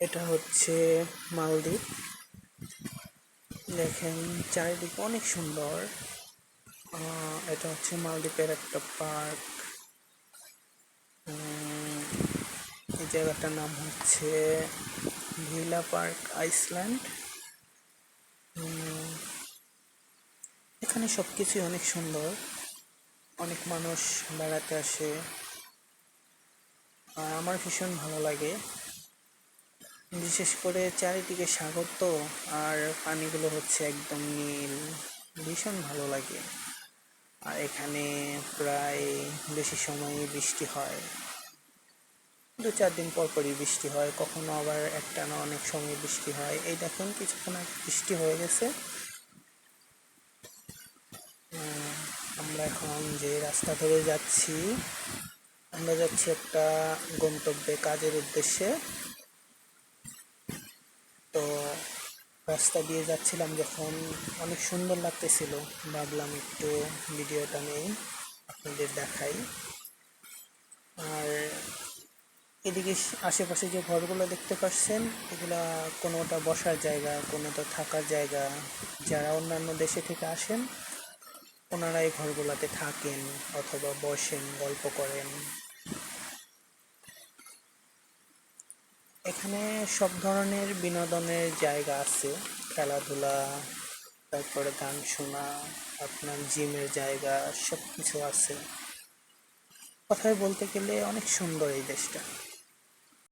এটা হচ্ছে মালদ্বীপ। দেখেন চারিদিকে অনেক সুন্দর। এটা হচ্ছে মালদ্বীপের একটা পার্ক। এই জায়গাটার নাম হচ্ছে ভিলা পার্ক আইসল্যান্ড। এখানে সব কিছুই অনেক সুন্দর, অনেক মানুষ বেড়াতে আসে, আর আমার ভীষণ ভালো লাগে। বিশেষ করে চারিদিকে সাগর তো, আর পানিগুলো হচ্ছে একদম নীল, ভীষণ ভালো লাগে। আর এখানে প্রায় বেশি সময়ই বৃষ্টি হয়, 2-4 দিন পর পরই বৃষ্টি হয়, কখনো আবার একটানা অনেক সময় বৃষ্টি হয়। এই দেখুন কিছুক্ষণ আগে বৃষ্টি হয়ে গেছে। আমরা এখন যে রাস্তা ধরে যাচ্ছি, আমরা যাচ্ছি একটা গন্তব্যে কাজের উদ্দেশ্যে। তো রাস্তা দিয়ে যাচ্ছিলাম যখন অনেক সুন্দর লাগতেছিল, ভাবলাম একটু ভিডিওটা নেই, আপনাদের দেখাই। আর এদিকে আশেপাশে যে ঘরগুলো দেখতে পাচ্ছেন, এগুলা কোনোটা বসার জায়গা, কোনোটা থাকার জায়গা। যারা অন্যান্য দেশে থেকে আসেন ওনারা এই ঘরগুলাতে থাকেন অথবা বসেন, গল্প করেন। এখানে সব ধরনের বিনোদনের জায়গা আছে, খেলাধুলা, তারপরে গান শোনা, আপনার জিমের জায়গা, সব কিছু আছে। কথায় বলতে গেলে অনেক সুন্দর এই দেশটা।